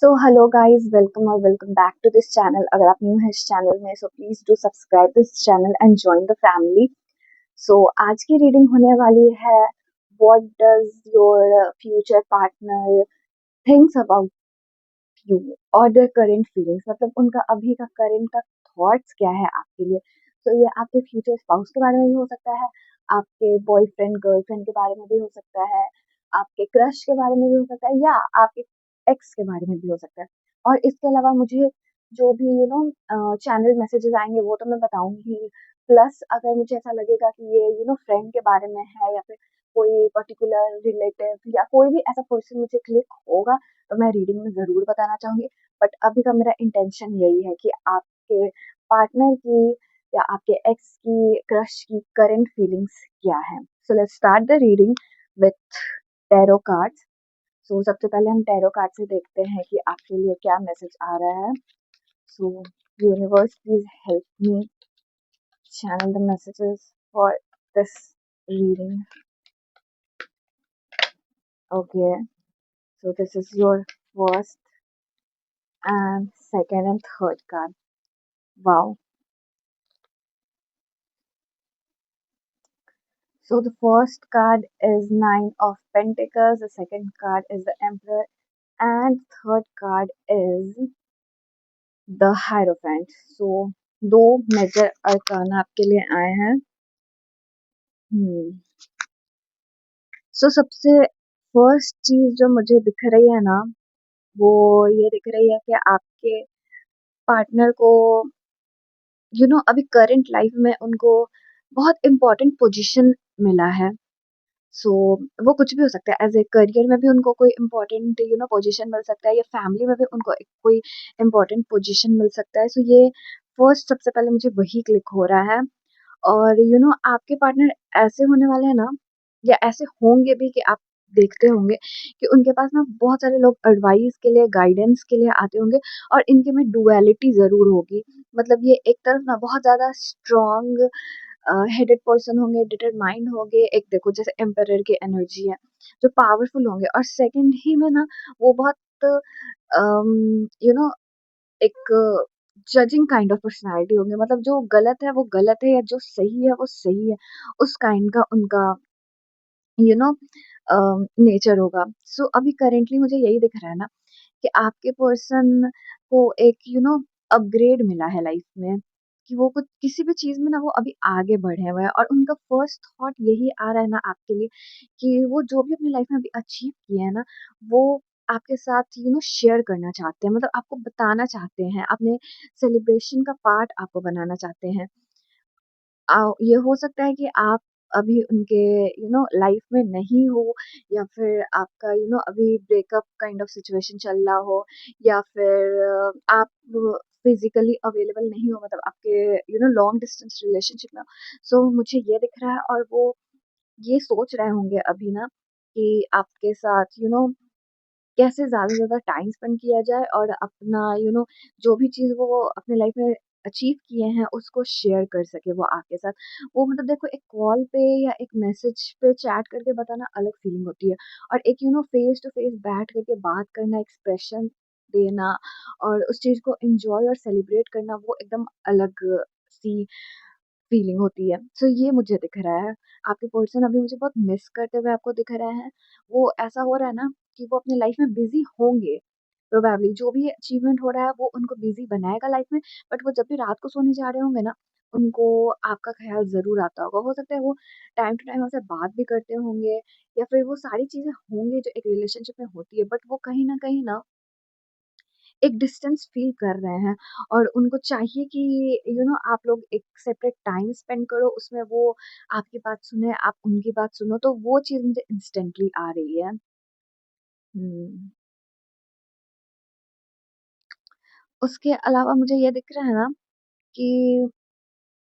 सो hello guys, welcome और welcome back to this channel. अगर आप न्यू हैं इस चैनल में so please do subscribe this channel and join the family. So आज की रीडिंग होने वाली है what does your future partner thinks about you और देयर करंट फीलिंग्स, मतलब उनका अभी का करंट का थॉट्स क्या है आपके लिए। तो ये आपके फ्यूचर स्पाउस के बारे में भी हो सकता है, आपके बॉयफ्रेंड गर्लफ्रेंड के बारे में भी हो सकता है, आपके क्रश के बारे में भी हो सकता है, या आपके एक्स के बारे में भी हो सकता है। और इसके अलावा मुझे जो भी चैनल मैसेजेस आएंगे वो तो मैं बताऊंगी। प्लस अगर मुझे ऐसा लगेगा कि ये फ्रेंड के बारे में है या फिर कोई पर्टिकुलर रिलेटिव या कोई भी ऐसा पर्सन मुझे क्लिक होगा तो मैं रीडिंग में ज़रूर बताना चाहूँगी। बट अभी का मेरा इंटेंशन यही है कि आपके पार्टनर की या आपके एक्स की, क्रश की करंट फीलिंग्स क्या है। So let's start the reading with tarot cards. So सबसे पहले हम टैरो कार्ड से देखते हैं कि आपके लिए क्या मैसेज आ रहा है। सो universe please help me channel the messages for this reading. Okay, so this is your first and second and third card. Wow. So the first card is Nine of Pentacles, the second card is the Emperor, and third card is the Hierophant. So दो major arcana आपके लिए आए हैं। सो सबसे first चीज जो मुझे दिख रही है ना, वो ये दिख रही है कि आपके पार्टनर को अभी करंट लाइफ में उनको बहुत इम्पोर्टेंट पोजीशन मिला है। सो वो कुछ भी हो सकता है, एज ए करियर में भी उनको कोई इम्पोर्टेंट पोजीशन मिल सकता है, या फैमिली में भी उनको कोई इम्पोर्टेंट पोजीशन मिल सकता है। सो ये फर्स्ट सबसे पहले मुझे वही क्लिक हो रहा है। और आपके पार्टनर ऐसे होने वाले हैं ना, या ऐसे होंगे भी कि आप देखते होंगे कि उनके पास ना बहुत सारे लोग एडवाइस के लिए, गाइडेंस के लिए आते होंगे, और इनके में डुअलिटी ज़रूर होगी। मतलब ये एक तरफ ना बहुत ज़्यादा स्ट्रॉन्ग हेडेड पर्सन होंगे, डिटरमाइंड होंगे, एक देखो जैसे एम्परर की एनर्जी है, जो पावरफुल होंगे। और सेकंड ही में ना वो बहुत यू नो एक जजिंग काइंड ऑफ पर्सनैलिटी होंगे। मतलब जो गलत है वो गलत है, या जो सही है वो सही है, उस काइंड का उनका यू नो नेचर होगा। सो अभी करेंटली मुझे यही दिख रहा है ना कि आपके पर्सन को एक अपग्रेड मिला है लाइफ में, कि वो कुछ किसी भी चीज में ना वो अभी आगे बढ़े हुए हैं, और उनका फर्स्ट थॉट यही आ रहा है ना आपके लिए कि वो जो भी अपनी लाइफ में अभी अचीव किए हैं ना, वो आपके साथ शेयर करना चाहते हैं, मतलब आपको बताना चाहते हैं, अपने सेलिब्रेशन का पार्ट आपको बनाना चाहते हैं। ये हो सकता है कि आप अभी उनके लाइफ में नहीं हो, या फिर आपका अभी ब्रेकअप काइंड ऑफ सिचुएशन चल रहा हो, या फिर आप फिजिकली अवेलेबल नहीं हो, मतलब आपके लॉन्ग डिस्टेंस रिलेशनशिप में हो। सो मुझे ये दिख रहा है, और वो ये सोच रहे होंगे अभी ना कि आपके साथ कैसे ज़्यादा से ज़्यादा टाइम स्पेंड किया जाए, और अपना जो भी चीज़ वो अपने लाइफ में अचीव किए हैं उसको शेयर कर सके वो आपके साथ। वो मतलब देखो, एक कॉल पे या एक मैसेज पे चैट करके बताना अलग फीलिंग होती है, और एक फेस टू फेस बैठ करके बात करना, एक्सप्रेशन देना, और उस चीज़ को एन्जॉय और सेलिब्रेट करना, वो एकदम अलग सी फीलिंग होती है। सो ये मुझे दिख रहा है। आपके पर्सन अभी मुझे बहुत मिस करते हुए आपको दिख रहे हैं। वो ऐसा हो रहा है ना कि वो अपनी लाइफ में बिज़ी होंगे। प्रोबेबली जो भी अचीवमेंट हो रहा है वो उनको बिज़ी बनाएगा लाइफ में, बट वो जब भी रात को सोने जा रहे होंगे ना, उनको आपका ख़्याल ज़रूर आता होगा। हो सकता है वो टाइम टू टाइम आपसे बात भी करते होंगे, या फिर वो सारी चीज़ें होंगी जो एक रिलेशनशिप में होती है, बट वो कहीं न कहीं ना एक डिस्टेंस फ़ील कर रहे हैं, और उनको चाहिए कि आप लोग एक सेपरेट टाइम स्पेंड करो, उसमें वो आपकी बात सुने, आप उनकी बात सुनो, तो वो चीज़ मुझे इंस्टेंटली आ रही है। हुँ। उसके अलावा मुझे ये दिख रहा है ना कि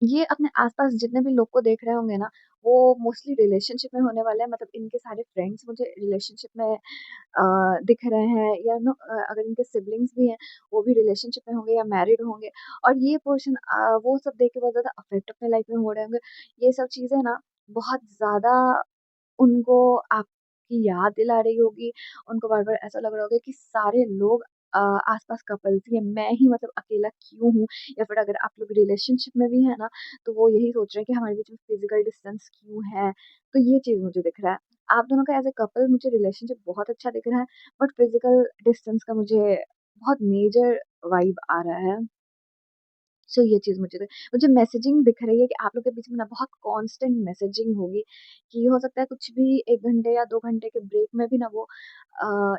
ये अपने आस-पास जितने भी लोग को देख रहे होंगे ना, वो मोस्टली रिलेशनशिप में होने वाले हैं। मतलब इनके सारे फ्रेंड्स मुझे रिलेशनशिप में दिख रहे हैं, या अगर इनके सिबलिंग्स भी हैं, वो भी रिलेशनशिप में होंगे या मैरिड होंगे। और ये पर्सन वो सब देख के बहुत ज़्यादा अफ़ेक्ट अपने लाइफ़ में हो रहे होंगे। ये सब चीज़ें ना बहुत ज़्यादा उनको आपकी याद दिला रही होगी। उनको बार-बार ऐसा लग रहा होगा कि सारे लोग आस-पास कपल्स ही हैं, मैं ही मतलब अकेला क्यों हूँ? या फिर अगर आप लोग रिलेशनशिप में भी हैं ना, तो वो यही सोच रहे हैं कि हमारे बीच में फिज़िकल डिस्टेंस क्यों है? तो ये चीज़ मुझे दिख रहा है। आप दोनों का एज़ अ कपल मुझे रिलेशनशिप बहुत अच्छा दिख रहा है, बट फिज़िकल डिस्टेंस का मुझे बहुत मेजर वाइब आ रहा है। सो ये चीज़ मुझे मैसेजिंग दिख रही है कि आप लोग के बीच में ना बहुत कांस्टेंट मैसेजिंग होगी, कि हो सकता है कुछ भी 1 घंटे या 2 घंटे के ब्रेक में भी ना वो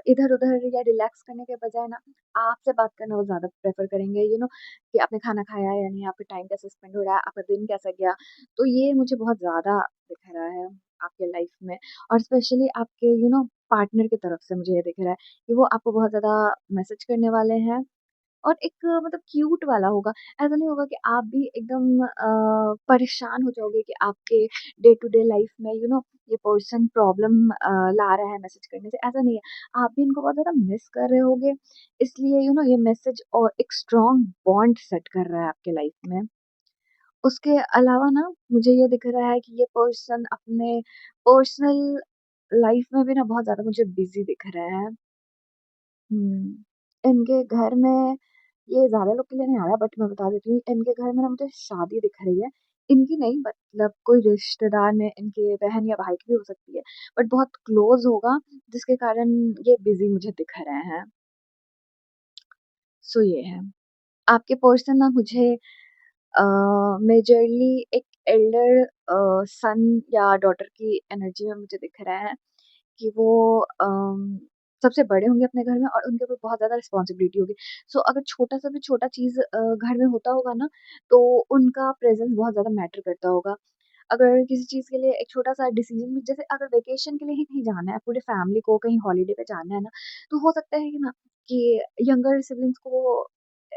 इधर-उधर या रिलैक्स करने के बजाय ना आपसे बात करना वो ज़्यादा प्रेफ़र करेंगे, कि आपने खाना खाया या नहीं, आपका टाइम कैसे स्पेंड हो रहा है, आपका दिन कैसा गया? तो ये मुझे बहुत ज़्यादा दिख रहा है आपके लाइफ़ में, और स्पेशली आपके पार्टनर की तरफ से मुझे ये दिख रहा है कि वो आपको बहुत ज़्यादा मैसेज करने वाले हैं, और एक मतलब क्यूट वाला होगा। ऐसा नहीं होगा कि आप भी एकदम परेशान हो जाओगे कि आपके डे टू डे लाइफ में ये पर्सन प्रॉब्लम ला रहा है मैसेज करने से, ऐसा नहीं है। आप भी इनको बहुत ज़्यादा मिस कर रहे होगे, इसलिए ये मैसेज और एक स्ट्रॉन्ग बॉन्ड सेट कर रहा है आपके लाइफ में। उसके अलावा ना मुझे ये दिख रहा है कि ये पर्सन अपने पर्सनल लाइफ में भी ना बहुत ज़्यादा मुझे बिज़ी दिख रहा है। हुँ। इनके घर में ये ज़्यादा लोग के लिए नहीं आ रहा, बट मैं बता देती हूँ, इनके घर में ना मुझे शादी दिख रही है। इनकी नहीं, मतलब कोई रिश्तेदार में इनके बहन या भाई की भी हो सकती है, बट बहुत क्लोज़ होगा, जिसके कारण ये बिज़ी मुझे दिख रहे हैं। सो ये है। आपके पर्सन ना मुझे अ, मेजरली एक एल्डर सन या डॉटर की एनर्जी में मुझे दिख रहा है। कि वो सबसे बड़े होंगे अपने घर में और उनके ऊपर बहुत ज़्यादा रिस्पॉन्सिबिलिटी होगी। सो अगर छोटा-सा भी छोटा चीज़ घर में होता होगा ना, तो उनका प्रेज़ेंस बहुत ज़्यादा मैटर करता होगा। अगर किसी चीज़ के लिए एक छोटा-सा डिसीज़न भी, जैसे अगर वेकेशन के लिए ही कहीं जाना है, पूरे फैमिली को कहीं हॉलिडे पे जाना है ना, तो हो सकता है कि ना कि यंगर सिब्लिंग्स को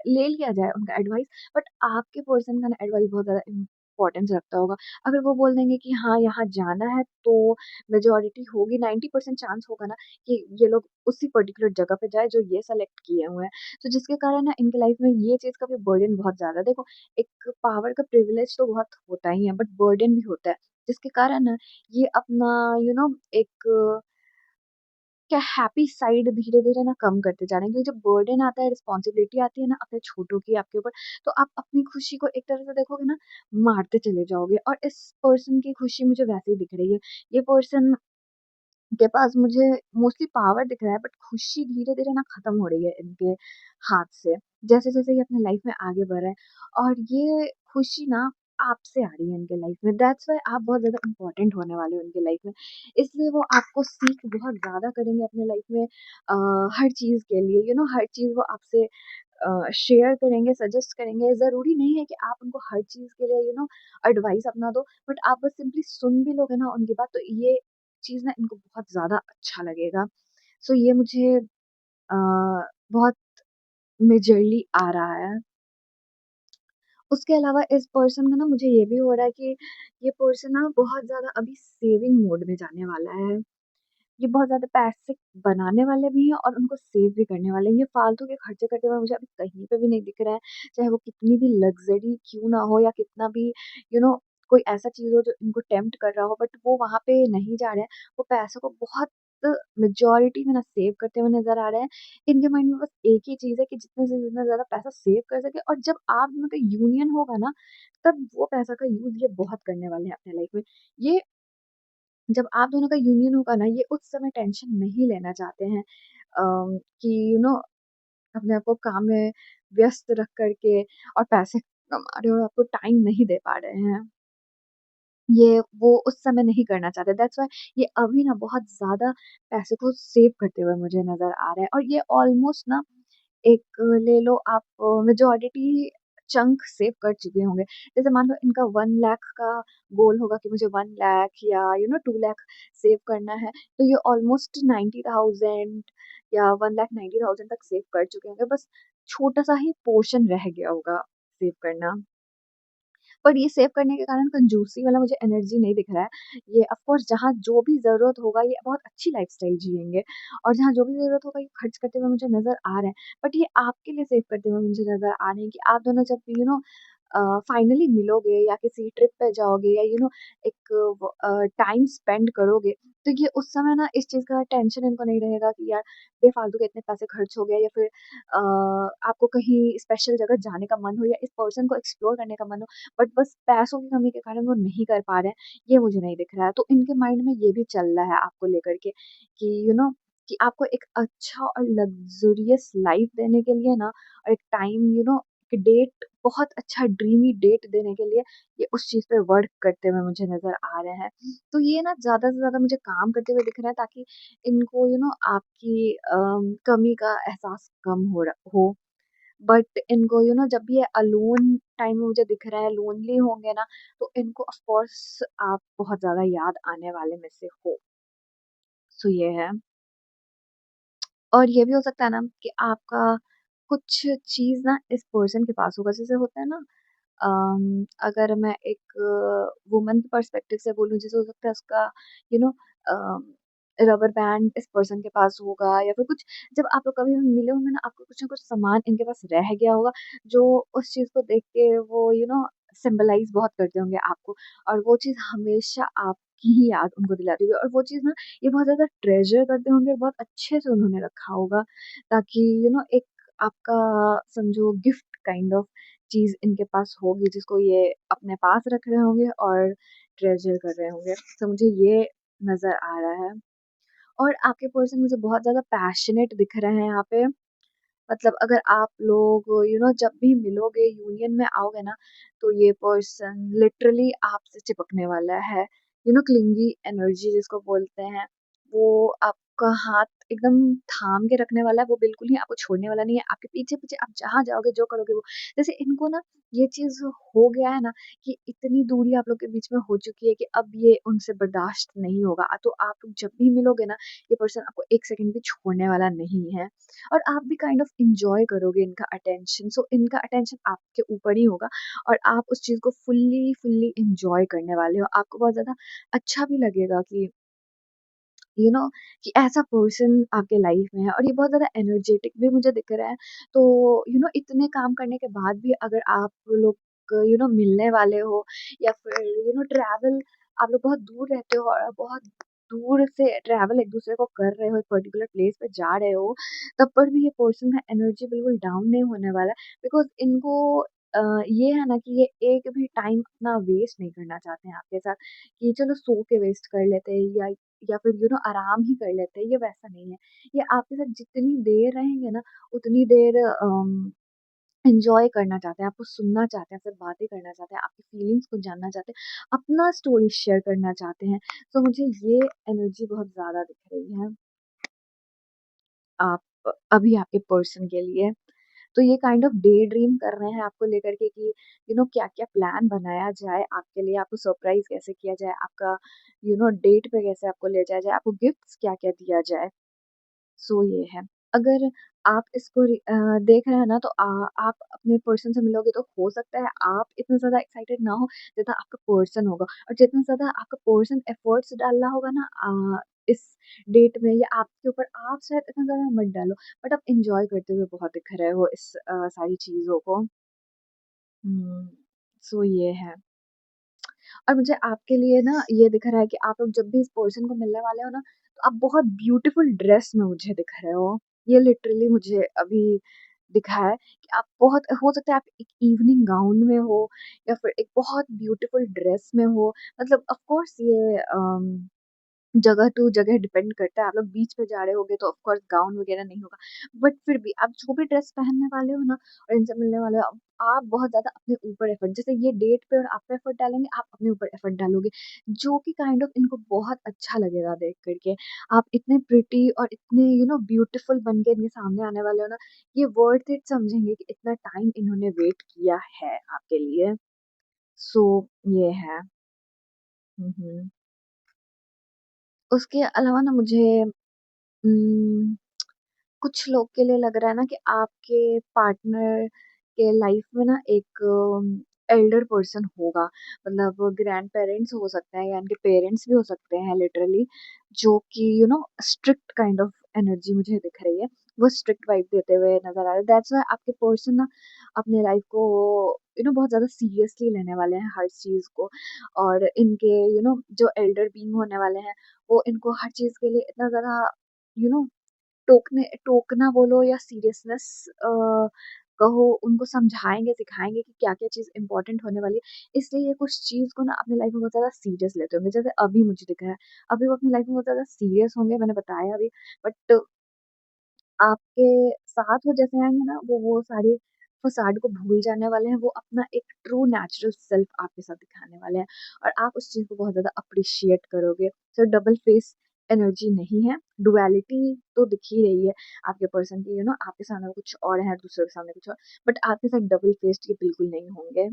ले लिया जाए उनका एडवाइस, बट आपके पर्सन का ना एडवाइस बहुत ज़्यादा इम्पोर्टेंस रखता होगा। अगर वो बोल देंगे कि हाँ, यहाँ जाना है, तो मेजॉरिटी होगी, 90% चांस होगा ना कि ये लोग उसी पर्टिकुलर जगह पे जाएँ जो ये सेलेक्ट किए हुए हैं। तो जिसके कारण ना इनकी लाइफ में ये चीज़ का भी बर्डन बहुत ज़्यादा है। देखो, एक पावर का प्रिविलेज तो बहुत होता ही है, बट बर्डन भी होता है, जिसके कारण ना ये अपना एक क्या हैप्पी साइड धीरे-धीरे ना कम करते जा रहे हैं, क्योंकि जब बर्डन आता है, रिस्पॉन्सिबिलिटी आती है ना अपने छोटों की आपके ऊपर, तो आप अपनी खुशी को एक तरह से देखोगे ना, मारते चले जाओगे, और इस पर्सन की खुशी मुझे वैसे ही दिख रही है। ये पर्सन के पास मुझे मोस्टली पावर दिख रहा है, बट खुशी धीरे-धीरे ना खत्म हो रही है इनके हाथ से। जैसे-जैसे ये अपनी लाइफ में आगे बढ़ रहे हैं, और ये खुशी ना आपसे आ रही है इनके लाइफ में। दैट्स व्हाई आप बहुत ज़्यादा इम्पोर्टेंट होने वाले हो इनके लाइफ में। इसलिए वो आपको सीख बहुत ज़्यादा करेंगे अपने लाइफ में, हर चीज़ के लिए, हर चीज़ वो आपसे शेयर करेंगे, सजेस्ट करेंगे। ज़रूरी नहीं है कि आप उनको हर चीज़ के लिए एडवाइस अपना दो, बट आप बस सिंपली सुन भी लोगे ना उनकी बात, तो ये चीज़ ना इनको बहुत ज़्यादा अच्छा लगेगा। सो ये मुझे बहुत मेजरली आ रहा है। उसके अलावा इस पर्सन का ना मुझे ये भी हो रहा है कि ये पर्सन ना बहुत ज़्यादा अभी सेविंग मोड में जाने वाला है। ये बहुत ज़्यादा पैसे बनाने वाले भी हैं और उनको सेव भी करने वाले हैं। ये फालतू के खर्चे करते हुए मुझे अभी कहीं पे भी नहीं दिख रहा है। चाहे वो कितनी भी लग्ज़री क्यों ना हो, या कितना भी यू नो कोई ऐसा चीज़ हो जो इनको टेम्प्ट कर रहा हो, बट वो वहाँ पे नहीं जा रहे हैं। वो पैसों को बहुत मेजॉरिटी में ना सेव करते हुए नज़र आ रहे हैं। इनके माइंड में बस एक ही चीज़ है कि जितने से जितना ज़्यादा पैसा सेव कर सकें, और जब आप दोनों का यूनियन होगा ना, तब वो पैसा का यूज़ ये बहुत करने वाले हैं अपने लाइफ़ में। ये जब आप दोनों का यूनियन होगा ना, ये उस समय टेंशन नहीं लेना चाहते हैं कि अपने आप को काम में व्यस्त रख कर के और पैसे कमा रहे हो और आपको टाइम नहीं दे पा रहे हैं। ये वो उस समय नहीं करना चाहते, दैट्स व्हाई ये अभी ना बहुत ज़्यादा पैसे को सेव करते हुए मुझे नज़र आ रहा है, और ये ऑलमोस्ट ना एक ले लो आप मेजॉरिटी चंक सेव कर चुके होंगे। जैसे मान लो इनका 1 लाख का गोल होगा कि मुझे 1 लाख या 2 लाख सेव करना है, तो ये ऑलमोस्ट 90,000 या 1,90,000 तक सेव कर चुके होंगे। बस छोटा-सा ही पोर्शन रह गया होगा सेव करना। पर ये सेव करने के कारण कंजूसी वाला मुझे एनर्जी नहीं दिख रहा है। ये ऑफ़ कोर्स जहाँ जो भी ज़रूरत होगा, ये बहुत अच्छी लाइफ़स्टाइल जिएँगे, और जहाँ जो भी ज़रूरत होगा ये खर्च करते हुए मुझे नज़र आ रहे हैं। बट ये आपके लिए सेव करते हुए मुझे नज़र आ रहे हैं कि आप दोनों जब भी फाइनली मिलोगे या किसी ट्रिप पे जाओगे या एक टाइम स्पेंड करोगे, तो ये उस समय ना इस चीज़ का टेंशन इनको नहीं रहेगा कि यार बेफालतू के इतने पैसे खर्च हो गए, या फिर आपको कहीं स्पेशल जगह जाने का मन हो या इस पर्सन को एक्सप्लोर करने का मन हो, बट बस पैसों की कमी के कारण वो नहीं कर पा रहे हैं, ये मुझे नहीं दिख रहा है। तो इनके माइंड में ये भी चल रहा है आपको लेकर के कि कि आपको एक अच्छा और लग्ज़रियस लाइफ़ देने के लिए ना, और एक टाइम एक डेट, बहुत अच्छा ड्रीमी डेट देने के लिए ये उस चीज़ पे वर्क करते हुए मुझे नज़र आ रहे हैं। तो ये ना ज़्यादा से ज़्यादा मुझे काम करते हुए दिख रहा है, ताकि इनको आपकी कमी का एहसास कम हो। बट इनको जब भी ये अलोन टाइम में मुझे दिख रहा है, लोनली होंगे ना, तो इनको ऑफ कोर्स आप बहुत ज़्यादा याद आने वाले में से हो। सो ये है। और ये भी हो सकता है ना कि आपका कुछ चीज़ ना इस पर्सन के पास होगा, जैसे होता है ना, अगर मैं एक वुमन के पर्सपेक्टिव से बोलूँ, जैसे हो सकता है उसका you know a, rubber band इस पर्सन के पास होगा, या फिर कुछ, जब आप लोग कभी भी मिले होंगे ना, आपको कुछ ना कुछ सामान इनके पास रह गया होगा, जो उस चीज़ को देख के वो सिम्बलाइज़ बहुत करते होंगे आपको, और वो चीज़ हमेशा आपकी ही याद उनको दिलाती होगी, और वो चीज़ ना ये बहुत ज़्यादा ट्रेज़र करते होंगे, और बहुत अच्छे से उन्होंने रखा होगा, ताकि एक आपका समझो गिफ्ट काइंड ऑफ चीज़ इनके पास होगी, जिसको ये अपने पास रख रहे होंगे और ट्रेज़र कर रहे होंगे। तो मुझे ये नज़र आ रहा है। और आपके पर्सन मुझे बहुत ज़्यादा पैशनेट दिख रहे हैं यहाँ पे। मतलब अगर आप लोग जब भी मिलोगे, यूनियन में आओगे ना, तो ये पर्सन लिटरली आपसे चिपकने वाला है। क्लिंगी एनर्जी जिसको बोलते हैं, वो आपका हाथ एकदम थाम के रखने वाला है, वो बिल्कुल ही आपको छोड़ने वाला नहीं है। आपके पीछे-पीछे आप जहाँ जाओगे, जो करोगे वो, जैसे इनको ना ये चीज़ हो गया है ना कि इतनी दूरी आप लोग के बीच में हो चुकी है कि अब ये उनसे बर्दाश्त नहीं होगा। तो आप लोग जब भी मिलोगे ना, ये पर्सन आपको 1 सेकंड भी छोड़ने वाला नहीं है। और आप भी काइंड ऑफ एन्जॉय करोगे इनका अटेंशन। सो इनका अटेंशन आपके ऊपर ही होगा, और आप उस चीज़ को फुल्ली फुल्ली एन्जॉय करने वाले हो। आपको बहुत ज़्यादा अच्छा भी लगेगा कि यू नो कि ऐसा पर्सन आपके लाइफ में है, और ये बहुत ज़्यादा एनर्जेटिक भी मुझे दिख रहा है। तो इतने काम करने के बाद भी अगर आप लोग मिलने वाले हो, या फिर ट्रैवल, आप लोग बहुत दूर रहते हो और बहुत दूर से ट्रैवल एक दूसरे को कर रहे हो, एक पर्टिकुलर प्लेस पे जा रहे हो, तब पर भी ये पर्सन का एनर्जी बिल्कुल डाउन नहीं होने वाला, बिकॉज इनको ये है ना कि ये एक भी टाइम अपना वेस्ट नहीं करना चाहते हैं आपके साथ, कि चलो सो के वेस्ट कर लेते हैं, या फिर आराम ही कर लेते हैं, ये वैसा नहीं है। ये आपके साथ जितनी देर रहेंगे ना, उतनी देर एन्जॉय करना चाहते हैं, आपको सुनना चाहते हैं, सिर्फ़ बातें करना चाहते हैं, आपकी फीलिंग्स को जानना चाहते हैं, अपना स्टोरी शेयर करना चाहते हैं। तो मुझे ये एनर्जी बहुत ज़्यादा दिख रही है आप अभी आपके पर्सन के लिए। तो ये काइंड ऑफ डे ड्रीम कर रहे हैं आपको लेकर के कि क्या-क्या प्लान बनाया जाए आपके लिए, आपको सरप्राइज़ कैसे किया जाए, आपका डेट पे कैसे आपको ले जाया जाए, आपको गिफ्ट्स क्या-क्या दिया जाए। सो ये है। अगर आप इसको देख रहे हैं ना, तो आप अपने पर्सन से मिलोगे, तो हो सकता है आप इतना ज़्यादा एक्साइटेड ना हो जितना आपका पर्सन होगा, और जितना ज़्यादा आपका पर्सन एफर्ट्स डाल रहा होगा ना इस डेट में, या आपके ऊपर, आप शायद इतना ज़्यादा मत डालो, बट आप एन्जॉय करते हुए बहुत दिख रहे हो इस सारी चीज़ों को। हुँ, सो ये है। और मुझे आपके लिए ना ये दिख रहा है कि आप लोग जब भी इस पर्सन को मिलने वाले हो ना, तो आप बहुत ब्यूटीफुल ड्रेस में मुझे दिख रहे हो। ये लिटरली मुझे अभी दिखा है कि आप बहुत, हो सकता है आप एक इवनिंग गाउन में हो, या फिर एक बहुत ब्यूटीफुल ड्रेस में हो। मतलब ऑफ कोर्स ये जगह टू जगह डिपेंड करता है, आप लोग बीच पे जा रहे होगे तो ऑफ कोर्स गाउन वगैरह नहीं होगा। बट फिर भी आप जो भी ड्रेस पहनने वाले हो ना, और इनसे मिलने वाले हो, आप बहुत ज़्यादा अपने ऊपर एफर्ट, जैसे ये डेट पे और आप पे एफर्ट डालेंगे, आप अपने ऊपर एफर्ट डालोगे, जो कि काइंड ऑफ इनको बहुत अच्छा लगेगा देख कर के। आप इतने प्रिटी और इतने ब्यूटीफुल बन के इनके सामने आने वाले हो ना, ये वर्थ इट समझेंगे कि इतना टाइम इन्होंने वेट किया है आपके लिए। सो ये है। हुँ, हुँ। उसके अलावा ना मुझे उम कुछ लोग के लिए लग रहा है ना कि आपके पार्टनर के लाइफ में ना एक एल्डर पर्सन होगा, मतलब ग्रैंड पेरेंट्स हो सकते हैं, या इनके पेरेंट्स भी हो सकते हैं लिटरली, जो कि स्ट्रिक्ट काइंड ऑफ एनर्जी मुझे दिख रही है, वो स्ट्रिक्ट वाइब देते हुए नजर आ रहे हैं। दैट्स व्हाई आपके पर्सन ना अपने लाइफ को बहुत ज़्यादा सीरियसली लेने वाले हैं हर चीज़ को, और इनके जो एल्डर बीइंग होने वाले हैं, वो इनको हर चीज़ के लिए इतना ज़्यादा यू नो टोकना बोलो या सीरियसनेस कहो, उनको समझाएँगे, सिखाएँगे कि क्या-क्या चीज़ इम्पोर्टेंट होने वाली है। इसलिए ये कुछ चीज़ को ना अपनी लाइफ़ में बहुत ज़्यादा सीरियस लेते होंगे। जैसे अभी मुझे दिख रहा है, अभी वो अपनी लाइफ़ में बहुत ज़्यादा सीरियस होंगे, मैंने बताया अभी। बट आपके साथ वो जैसे आएँगे ना, वो सारे फ़साड को भूल जाने वाले हैं, वो अपना एक ट्रू नेचुरल सेल्फ आपके साथ दिखाने वाले हैं, और आप उस चीज़ को बहुत ज़्यादा एप्रिशिएट करोगे। तो डबल फेस एनर्जी नहीं है, डुअलिटी तो दिख ही रही है आपके पर्सन की, आपके सामने वो कुछ और है, दूसरे के सामने कुछ और, बट आपके साथ डबल फेस्ड ये बिल्कुल नहीं होंगे।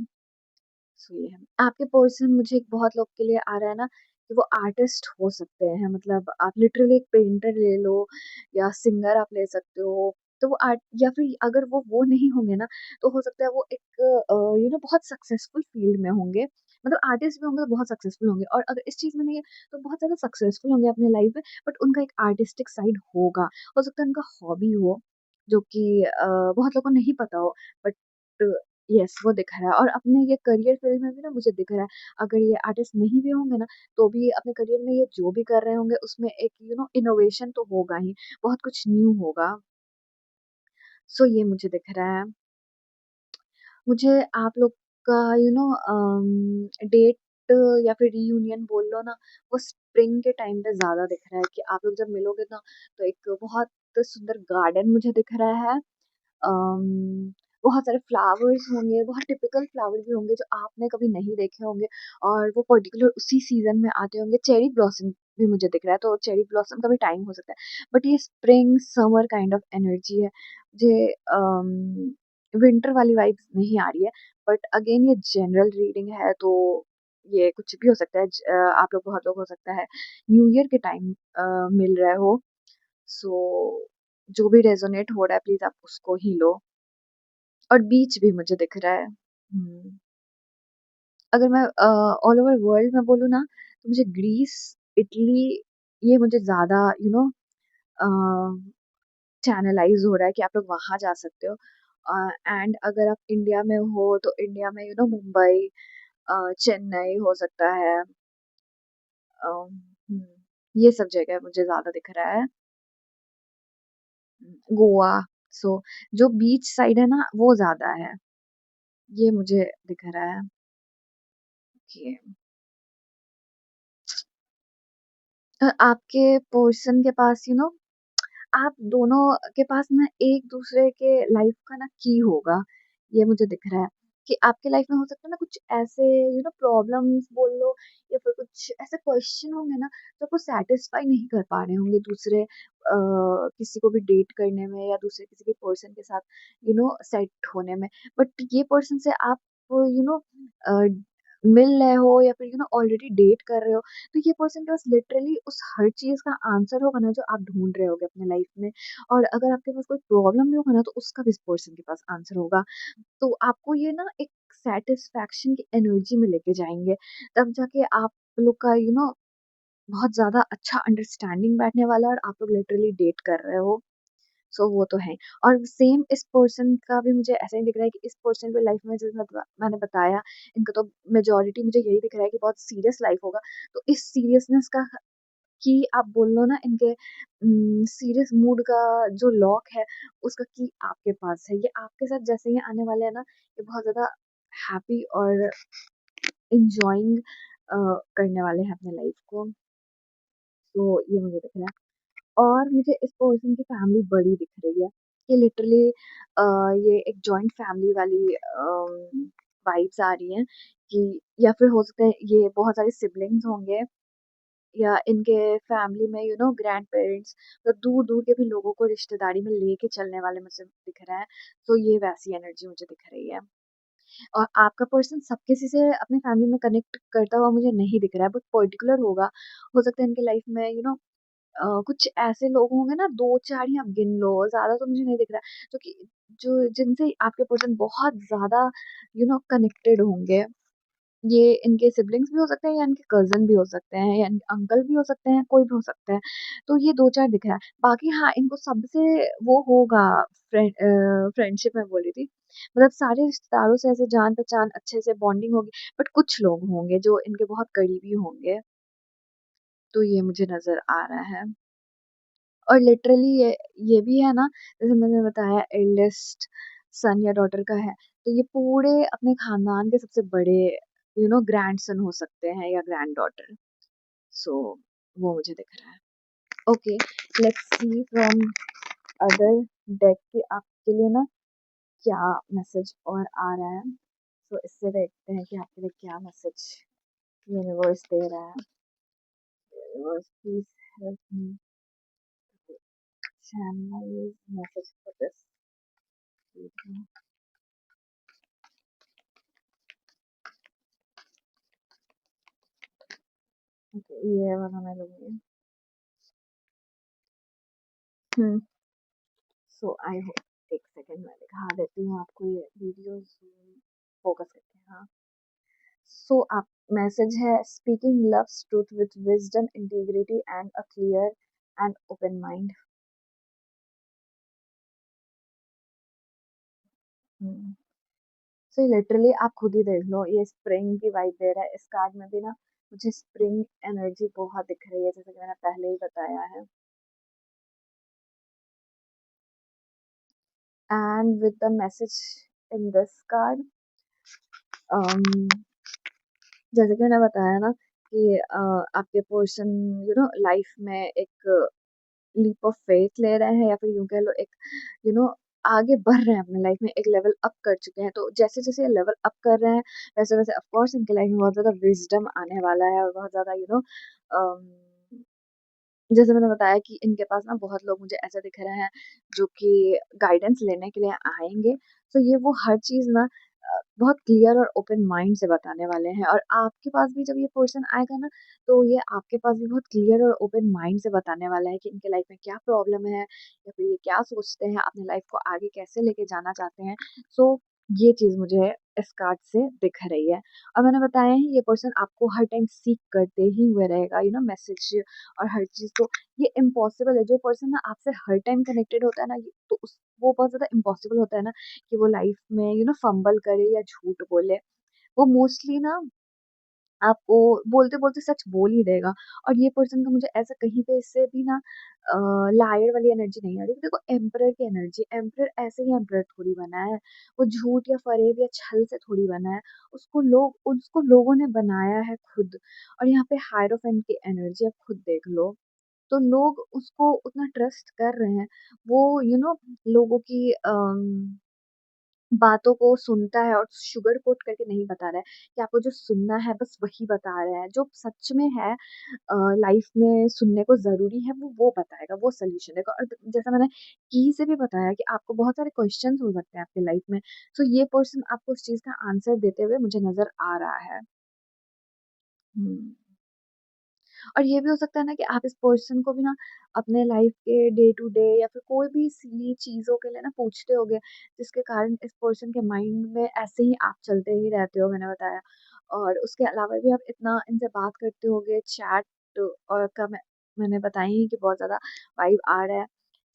सो ये है। आपके पर्सन मुझे बहुत लोग के लिए आ रहा है ना कि वो आर्टिस्ट हो सकते हैं, मतलब आप लिटरली एक पेंटर ले लो या सिंगर आप ले सकते हो। तो वो आर्ट, या फिर अगर वो नहीं होंगे ना, तो हो सकता है वो एक बहुत सक्सेसफुल फील्ड में होंगे। मतलब आर्टिस्ट भी होंगे तो बहुत सक्सेसफुल होंगे, और अगर इस चीज़ में नहीं है तो बहुत ज़्यादा सक्सेसफुल होंगे अपने लाइफ में, बट उनका एक आर्टिस्टिक साइड होगा। हो सकता है उनका हॉबी हो, जो कि बहुत लोगों को नहीं पता हो, बट यस, वो दिख रहा है। और अपने ये करियर फील्ड में भी ना मुझे दिख रहा है, अगर ये आर्टिस्ट नहीं भी होंगे ना, तो भी अपने करियर में ये जो भी कर रहे होंगे उसमें एक इनोवेशन तो होगा ही, बहुत कुछ न्यू होगा। सो ये मुझे दिख रहा है। मुझे आप लोग का डेट या फिर रियूनियन बोल लो ना, वो स्प्रिंग के टाइम पे ज़्यादा दिख रहा है कि आप लोग जब मिलोगे ना, तो एक बहुत सुंदर गार्डन मुझे दिख रहा है। अम, बहुत सारे फ्लावर्स होंगे, बहुत टिपिकल फ्लावर भी होंगे जो आपने कभी नहीं देखे होंगे, और वो पर्टिकुलर उसी सीज़न में आते होंगे। चेरी ब्लॉसम भी मुझे दिख रहा है, तो चेरी ब्लॉसम का भी टाइम हो सकता है। बट ये spring, summer kind of energy है। मुझे विंटर वाली वाइब्स नहीं आ रही है, बट अगेन ये जनरल रीडिंग है, तो ये कुछ भी हो सकता है। आप लोग, बहुत लोग हो सकता है न्यू ईयर के टाइम मिल रहे हो। सो जो भी रेज़ोनेट हो रहा है प्लीज़ आप उसको ही लो। और बीच भी मुझे दिख रहा है। अगर मैं ऑल ओवर वर्ल्ड में बोलूँ ना, तो मुझे ग्रीस, इटली, ये मुझे ज़्यादा अ, चैनलाइज़ हो रहा है कि आप लोग वहाँ जा सकते हो। एंड अगर आप इंडिया में हो, तो इंडिया में मुंबई, चेन्नई हो सकता है। हुँ, ये सब जगह मुझे ज़्यादा दिख रहा है। गोवा, सो जो बीच साइड है ना, वो ज़्यादा है। ये मुझे दिख रहा है कि आपके पर्सन के पास आप दोनों के पास ना एक-दूसरे के लाइफ का ना की होगा, ये मुझे दिख रहा है कि आपके लाइफ में हो सकता है ना कुछ ऐसे प्रॉब्लम्स बोल लो, या फिर कुछ ऐसे क्वेश्चन होंगे ना, जो आपको सैटिस्फाई नहीं कर पा रहे होंगे दूसरे किसी को भी डेट करने में, या दूसरे किसी भी पर्सन के साथ सेट होने में। बट ये पर्सन से आप यू नो अ, मिल रहे हो, या फिर ऑलरेडी डेट कर रहे हो, तो ये पर्सन के पास लिटरली उस हर चीज़ का आंसर होगा ना जो आप ढूँढ रहे होगे अपने लाइफ में। और अगर आपके पास कोई प्रॉब्लम भी होगा ना, तो उसका भी इस पर्सन के पास आंसर होगा। तो आपको ये ना एक सैटिस्फैक्शन की एनर्जी में लेके जाएँगे। तब जाके आप लोग का बहुत ज़्यादा अच्छा अंडरस्टैंडिंग बैठने वाला है, और आप लोग लिटरली डेट कर रहे हो। सो वो तो है। और सेम इस पर्सन का भी मुझे ऐसा ही दिख रहा है कि इस पर्सन की लाइफ में, जैसे मैंने बताया, इनका तो मेजॉरिटी मुझे यही दिख रहा है कि बहुत सीरियस लाइफ होगा। तो इस सीरियसनेस का की आप बोल लो ना, इनके सीरियस मूड का जो लॉक है, उसका की आपके पास है। ये आपके साथ जैसे ही आने वाले हैं ना, ये बहुत ज़्यादा हैप्पी और एन्जॉयिंग करने वाले हैं अपने लाइफ को। तो ये मुझे दिख रहा है। और मुझे इस पर्सन की फैमिली बड़ी दिख रही है। ये लिटरली ये एक जॉइंट फैमिली वाली वाइब्स आ रही हैं कि, या फिर हो सकता है ये बहुत सारे सिबलिंग्स होंगे, या इनके फैमिली में ग्रैंड पेरेंट्स, तो दूर-दूर के भी लोगों को रिश्तेदारी में लेके चलने वाले मुझे दिख रहे हैं। तो ये वैसी एनर्जी मुझे दिख रही है। और आपका पर्सन सब किसी से अपने फैमिली में कनेक्ट करता हुआ मुझे नहीं दिख रहा है, बहुत पर्टिकुलर होगा। हो सकता है इनके लाइफ में कुछ ऐसे लोग होंगे ना, 2-4 ही आप गिन लो, ज़्यादा तो मुझे नहीं दिख रहा है, जो कि जो जिनसे आपके पर्सन बहुत ज़्यादा कनेक्टेड होंगे। ये इनके सिब्लिंग्स भी हो सकते हैं या इनके कज़न भी हो सकते हैं या इनके अंकल भी हो सकते हैं, कोई भी हो सकता है। तो ये 2-4 दिख रहा है। बाकी हाँ, इनको सबसे वो होगा फ्रेंडशिप मैं बोल रही थी। मतलब सारे रिश्तेदारों से ऐसे जान-पहचान अच्छे से बॉन्डिंग होगी, बट कुछ लोग होंगे जो इनके बहुत करीबी होंगे, तो ये मुझे नज़र आ रहा है। और लिटरली ये भी है ना, जैसे मैंने बताया एल्डेस्ट सन या डॉटर का है, तो ये पूरे अपने खानदान के सबसे बड़े ग्रैंडसन हो सकते हैं या ग्रैंड डॉटर। सो वो मुझे दिख रहा है। Okay, let's see from other deck कि आपके लिए ना क्या मैसेज और आ रहा है। सो इससे देखते हैं कि आपके लिए क्या मैसेज यूनिवर्स दे रहा है। Universe please help me channel message for this video. Okay, ये वाला मैं लूँगी। हुँ, सो आई होप एक सेकंड मैं दिखा देती हूँ आपको ये वीडियो ज़ूम फोकस करके हाँ। सो आप मैसेज है speaking loves truth with wisdom, integrity and a clear and open mind. Hmm, so literally आप खुद ही देख लो, ये स्प्रिंग की वाइब दे रहा है। इस कार्ड में भी ना मुझे स्प्रिंग एनर्जी बहुत दिख रही है, जैसे कि मैंने पहले ही बताया है। And with the message in this card um जैसे कि मैंने बताया ना कि आपके पर्सन लाइफ में एक लीप ऑफ फेथ ले रहे हैं या फिर यूं कह लो एक यू नो आगे बढ़ रहे हैं अपने लाइफ में, एक लेवल अप कर चुके हैं। तो जैसे जैसे ये लेवल अप कर रहे हैं वैसे वैसे ऑफ कोर्स इनके लाइफ में बहुत ज्यादा विजडम आने वाला है और बहुत ज्यादा जैसे मैंने बताया कि इनके पास ना बहुत लोग मुझे ऐसे दिख रहे हैं जो कि गाइडेंस लेने के लिए आएँगे। तो ये वो हर चीज़ ना बहुत क्लियर और ओपन माइंड से बताने वाले हैं और आपके पास भी जब ये पर्सन आएगा ना, तो ये आपके पास भी बहुत क्लियर और ओपन माइंड से बताने वाला है कि इनके लाइफ में क्या प्रॉब्लम है या फिर ये क्या सोचते हैं, अपनी लाइफ को आगे कैसे लेके जाना चाहते हैं। सो ये चीज़ मुझे इस कार्ड से दिख रही है। और मैंने बताया ही ये पर्सन आपको हर टाइम सीक करते ही हुए रहेगा मैसेज और हर चीज़ को। ये इम्पॉसिबल है, जो पर्सन ना आपसे हर टाइम कनेक्टेड होता है ना, तो उस वो बहुत ज़्यादा इम्पॉसिबल होता है ना कि वो लाइफ में फंबल करे या झूठ बोले। वो मोस्टली ना आपको बोलते-बोलते सच बोल ही देगा और ये पर्सन का मुझे ऐसा कहीं पे इससे भी ना लायर वाली एनर्जी नहीं आ रही। देखो एम्परर की एनर्जी, एम्परर ऐसे ही एम्परर थोड़ी बना है। वो झूठ या फ़रेब या छल से थोड़ी बना है। उसको लोगों ने बनाया है खुद और यहाँ पे हायरोफेंट की एनर्जी आप खुद देख लो। तो लोग उसको उतना ट्रस्ट कर रहे हैं। वो लोगों की बातों को सुनता है और शुगर कोट करके नहीं बता रहा है कि आपको जो सुनना है बस वही बता रहा है। जो सच में है लाइफ में सुनने को ज़रूरी है वो बताएगा, वो सॉल्यूशन देगा और जैसा मैंने की से भी बताया कि आपको बहुत सारे क्वेश्चन्स हो सकते हैं आपकी लाइफ में। तो ये पर्सन आपको उस चीज़ का आंसर देते हुए मुझे नज़र आ रहा है। हुँ। और ये भी हो सकता है ना कि आप इस पर्सन को भी ना अपने लाइफ के डे टू डे या फिर कोई भी सिली चीज़ों के लिए ना पूछते होगे, जिसके कारण इस पर्सन के माइंड में ऐसे ही आप चलते ही रहते हो मैंने बताया। और उसके अलावा भी आप इतना इनसे बात करते होगे चैट और का मैंने बताया ही कि बहुत ज़्यादा वाइब आ रहा है,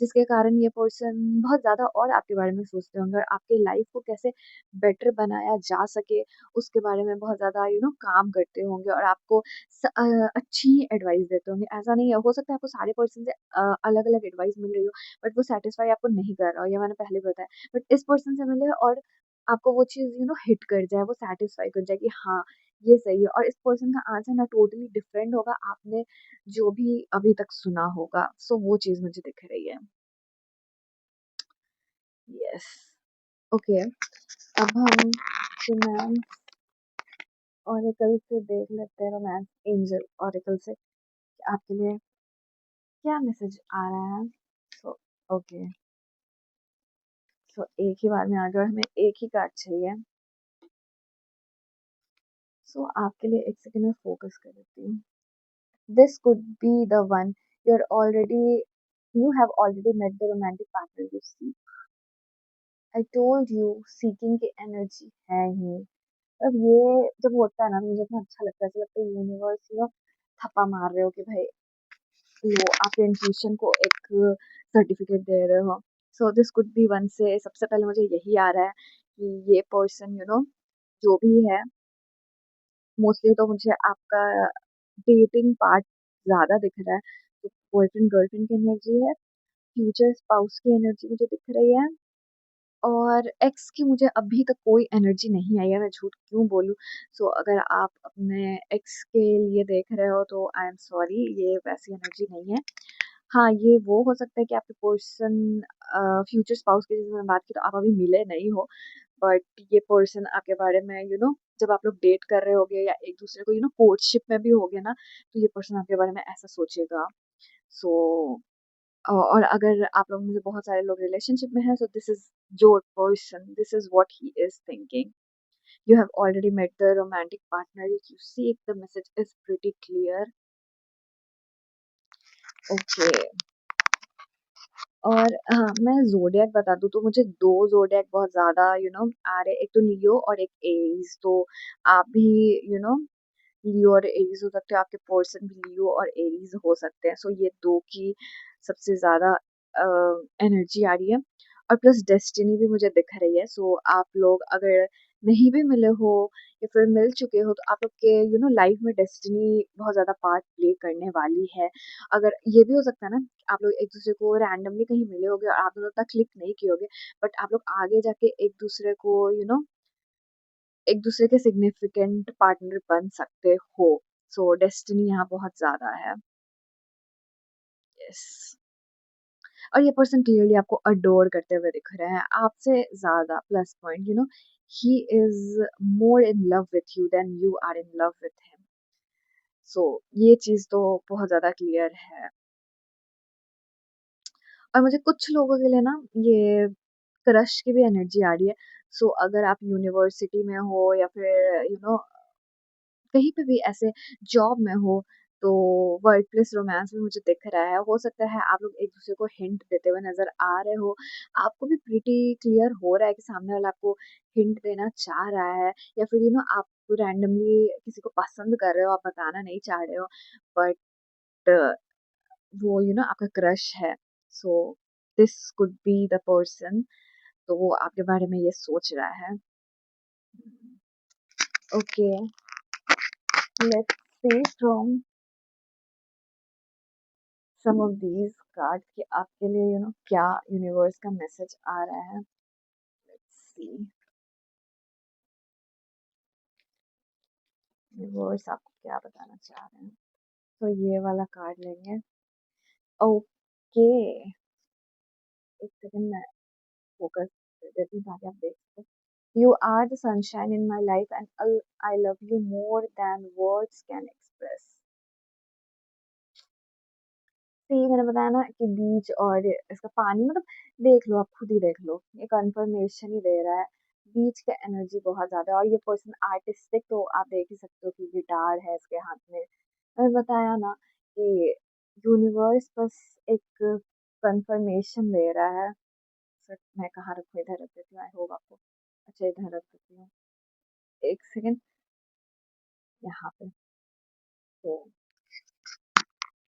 जिसके कारण ये पर्सन बहुत ज़्यादा और आपके बारे में सोचते होंगे और आपके लाइफ को कैसे बेटर बनाया जा सके, उसके बारे में बहुत ज़्यादा काम करते होंगे और आपको अच्छी एडवाइस देते होंगे। ऐसा नहीं है, हो सकता है आपको सारे पर्सन से अलग-अलग एडवाइस मिल रही हो, बट वो सैटिस्फाई आपको नहीं कर रहा हो, ये मैंने पहले भी बताया। बट इस पर्सन से मिले और आपको वो चीज़ हिट कर जाए, वो सैटिस्फाई कर जाए कि हाँ, ये सही है और इस पर्सन का आंसर ना टोटली डिफरेंट होगा आपने जो भी अभी तक सुना होगा। सो वो चीज़ मुझे दिख रही है। Yes, okay. अब हम रोमांस ऑरेकल से देख लेते हैं, रोमांस एंजल ऑरेकल से कि आपके लिए क्या मैसेज आ रहा है? सो ओके, सो एक ही बार में आ गया और हमें एक ही कार्ड चाहिए। सो आपके लिए एक सेकंड में फोकस कर लेती हूँ। This could be the one you're already you have already met the romantic partner you see. I told you seeking की एनर्जी है ही अब ये जब होता है ना तो मुझे इतना अच्छा लगता है, ऐसा लगता है यूनिवर्स थप्पा मार रहे हो कि भाई लो, आपके इंट्यूशन को एक सर्टिफिकेट दे रहे हो। सो दिस कुड बी वन से सबसे पहले मुझे यही आ रहा है कि ये पर्सन जो भी है, मोस्टली तो मुझे आपका डेटिंग पार्ट ज़्यादा दिख रहा है। तो बॉयफ्रेंड गर्लफ्रेंड की एनर्जी है, फ्यूचर स्पाउस की एनर्जी मुझे दिख रही है, और एक्स की मुझे अभी तक कोई एनर्जी नहीं आई है, मैं झूठ क्यों बोलूँ। सो अगर आप अपने एक्स के लिए देख रहे हो तो आई एम सॉरी, ये वैसी एनर्जी नहीं है। हाँ, ये वो हो सकता है कि आपके पर्सन फ्यूचर स्पाउस की जैसे मैंने बात की तो आप अभी मिले नहीं हो, बट ये पर्सन आपके बारे में जब आप लोग डेट कर रहे होगे या एक दूसरे को कोर्टशिप में भी होगे ना, तो ये पर्सन आपके बारे में ऐसा सोचेगा। सो और अगर आप लोग में से बहुत सारे लोग रिलेशनशिप में हैं, so this is your person, this is what he is thinking. You have already met the romantic partner. If you see, the message is pretty clear. Okay. और हाँ, मैं ज़ोडिएक बता दूँ तो मुझे 2 ज़ोडिएक बहुत ज़्यादा आ रहे हैं। एक तो लियो और एक एरीज़। तो आप भी यू नो लियो और एरीज़ हो सकते हो, आपके पर्सन भी लियो और एरीज़ हो सकते हैं। सो ये 2 की सबसे ज़्यादा एनर्जी आ रही है, और प्लस डेस्टिनी भी मुझे दिख रही है। सो आप लोग अगर नहीं भी मिले हो या फिर मिल चुके हो, तो आप लोग के लाइफ में डेस्टिनी बहुत ज़्यादा पार्ट प्ले करने वाली है। अगर ये भी हो सकता है ना, आप लोग एक दूसरे को रैंडमली कहीं मिले होगे और आप दोनों उतना क्लिक नहीं किए होगे, बट आप लोग आगे जाके एक दूसरे को एक दूसरे के सिग्निफिकेंट पार्टनर बन सकते हो। सो डेस्टिनी यहाँ बहुत ज्यादा है। यस। और ये पर्सन क्लियरली आपको अडोर करते हुए दिख रहे हैं, आपसे ज्यादा plus point he is more in love with you than you are in love with him. So ये चीज तो बहुत ज्यादा क्लियर है। और मुझे कुछ लोगों के लिए ना ये क्रश की भी एनर्जी आ रही है। सो अगर आप यूनिवर्सिटी में हो या फिर कहीं पे भी ऐसे जॉब में हो, तो वर्क प्लेस रोमांस भी मुझे दिख रहा है। हो सकता है आप लोग एक दूसरे को हिंट देते हुए नजर आ रहे हो, आपको भी प्रीटी क्लियर हो रहा है कि सामने वाला आपको हिंट देना चाह रहा है, या फिर आप रैंडमली किसी को पसंद कर रहे हो, आप बताना नहीं चाह रहे हो, बट वो आपका क्रश है। So this could be the person, तो वो आपके बारे में ये सोच रहा है। Okay, let's see from some of these card कि आपके लिए क्या यूनिवर्स का मैसेज आ रहा है। लेट्स सी यूनिवर्स आपको क्या बताना चाह रहे हैं। तो ये वाला कार्ड लेंगे। ओके, एक सेकंड मैं फोकस कर देती हूँ ताकि आप देख सको। You are the sunshine in my life and I love you more than words can express. तो ये मैंने बताया ना कि बीच और इसका पानी, मतलब देख लो, आप खुद ही देख लो, ये कंफर्मेशन ही दे रहा है। बीच का एनर्जी बहुत ज्यादा है, और ये पर्सन आर्टिस्टिक, तो आप देख ही सकते हो कि गिटार है इसके हाथ में। मैंने बताया ना कि यूनिवर्स बस एक कंफर्मेशन दे रहा है। सर मैं कहाँ रखूँ, इधर रख देती हूँ, आई होप आपको। अच्छा, इधर रख देती हूँ, एक सेकेंड, यहाँ पे। तो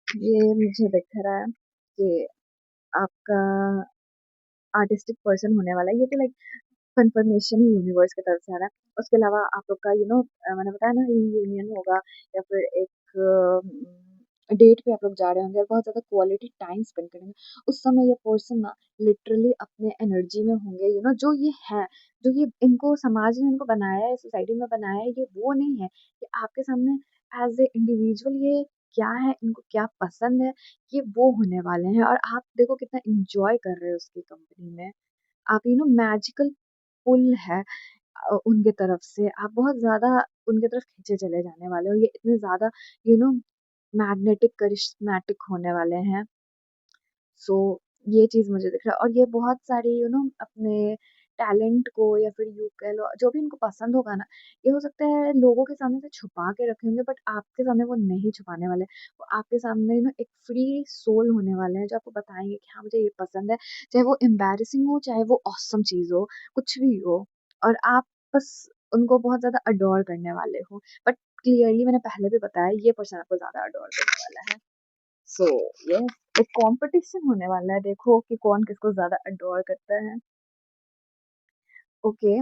ये मुझे दिख रहा है कि आपका आर्टिस्टिक पर्सन होने वाला है। ये तो लाइक कंफर्मेशन ही यूनिवर्स की तरफ से आ रहा है। उसके अलावा आप लोग का मैंने बताया ना यूनियन होगा, या फिर एक डेट पे आप लोग जा रहे होंगे और बहुत ज़्यादा क्वालिटी टाइम स्पेंड करेंगे। उस समय ये पर्सन ना लिटरली अपने एनर्जी में होंगे, जो ये है, जो ये इनको समाज ने इनको बनाया है, सोसाइटी में बनाया है, ये वो नहीं है कि आपके सामने एज ए इंडिविजुअल ये क्या है, इनको क्या पसंद है, ये वो होने वाले हैं। और आप देखो कितना इंजॉय कर रहे हो उसकी कंपनी में। आप मैजिकल पुल है उनके तरफ से, आप बहुत ज़्यादा उनके तरफ खींचे चले जाने वाले हो। ये इतने ज़्यादा यू नो मैग्नेटिक करिश्मेटिक होने वाले हैं। सो ये चीज़ मुझे दिख रहा है, और ये बहुत सारी अपने टैलेंट को, या फिर यूँ कह लो जो भी इनको पसंद होगा ना, ये हो सकता है लोगों के सामने से छुपा के रखे होंगे, बट आपके सामने वो नहीं छुपाने वाले। वो आपके सामने एक फ्री सोल होने वाले हैं, जो आपको बताएँगे कि हाँ, मुझे ये पसंद है। चाहे वो एम्बैरेसिंग हो, चाहे वो ऑसम चीज़ हो, कुछ भी हो। और आप बस उनको बहुत ज़्यादा अडोर करने वाले हो। बट क्लियरली मैंने पहले भी बताया ये पर्सन आपको ज़्यादा अडोर करने वाला है। सो यस, एक कॉम्पिटिशन होने वाला है, देखो कि कौन किसको ज़्यादा अडोर करता है। ओके,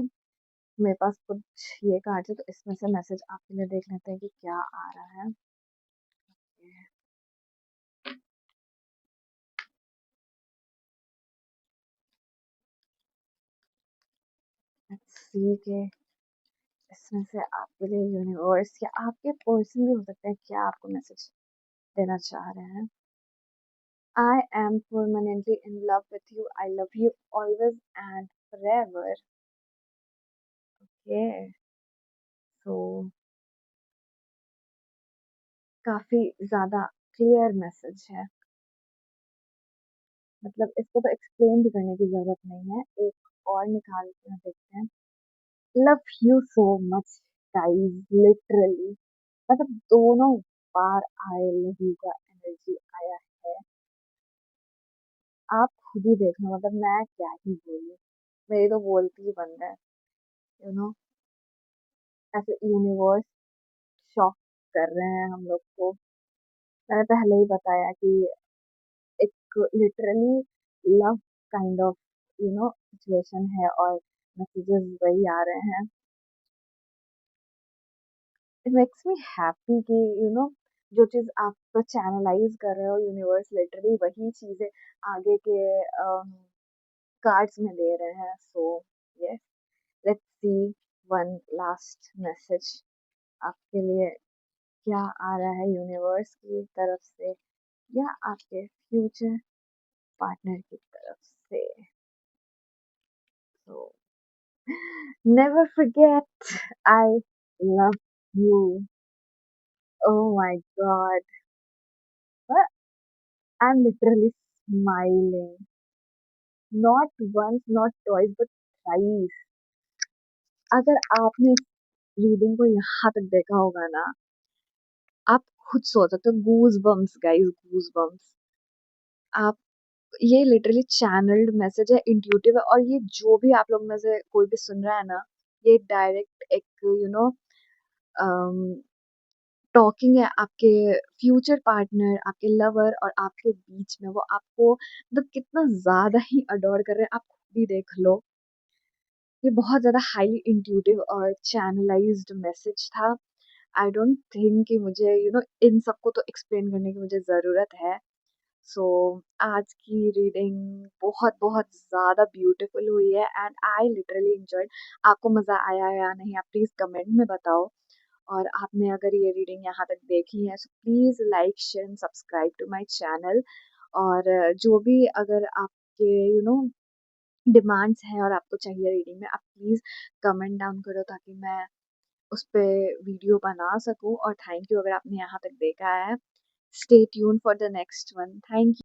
मेरे पास कुछ ये कार्ड्स है तो इसमें से मैसेज आपके लिए देख लेते हैं कि क्या आ रहा है। लेट्स सी कि इसमें से आपके लिए यूनिवर्स या आपके पर्सन भी हो सकते हैं क्या आपको मैसेज देना चाह रहे हैं। I am permanently in love with you. I love you always and forever. Yeah. So काफी ज्यादा क्लियर मैसेज है। मतलब इसको तो एक्सप्लेन भी करने की जरूरत नहीं है। एक और निकाल के देखते हैं। Love you so much guys, literally. मतलब दोनों बार आई लव यू का एनर्जी आया है। आप खुद ही देख लो, मतलब मैं क्या ही बोलूं, मेरी तो बोलती ही बंद है। यू नो, ऐसे यूनिवर्स शॉक कर रहे हैं हम लोग को। मैंने पहले ही बताया कि एक literally love kind of situation है और मैसेजेस वही आ रहे हैं। इट मेक्स मी हैप्पी कि जो चीज आप चैनलाइज कर रहे हो यूनिवर्स लिटरली वही चीजें आगे के कार्ड्स में दे रहे हैं। So yes, let's see one last message आपके लिए क्या आ रहा है यूनिवर्स की तरफ से या आपके फ्यूचर पार्टनर की तरफ से। So, never forget, I love you. Oh my God. But I'm literally smiling. Not once, not twice, but thrice. अगर आपने रीडिंग को यहाँ तक देखा होगा ना, आप खुद सोच सकते हो, goosebumps guys, goosebumps. आप ये लिटरली चैनल्ड मैसेज है, इंट्यूटिव है, और ये जो भी आप लोग में से कोई भी सुन रहा है ना, ये डायरेक्ट एक टॉकिंग है आपके फ्यूचर पार्टनर, आपके लवर और आपके बीच में। वो आपको मतलब कितना ज्यादा ही अडोर कर रहे हैं, आप खुद ही देख लो। ये बहुत ज्यादा हाईली इंट्यूटिव और चैनलाइज्ड मैसेज था। आई डोंट थिंक कि मुझे इन सबको तो एक्सप्लेन करने की मुझे ज़रूरत है। सो आज की रीडिंग बहुत बहुत ज़्यादा ब्यूटीफुल हुई है एंड आई लिटरली एंजॉयड। आपको मज़ा आया या नहीं आप प्लीज़ कमेंट में बताओ। और आपने अगर ये रीडिंग यहाँ तक देखी है so please like share and subscribe to my channel. और जो भी अगर आपके डिमांड्स हैं और आपको चाहिए रीडिंग में, आप प्लीज़ कमेंट डाउन करो ताकि मैं उस पे वीडियो बना सकूँ। और थैंक यू अगर आपने यहाँ तक देखा है। Stay tune for the next one. Thank you.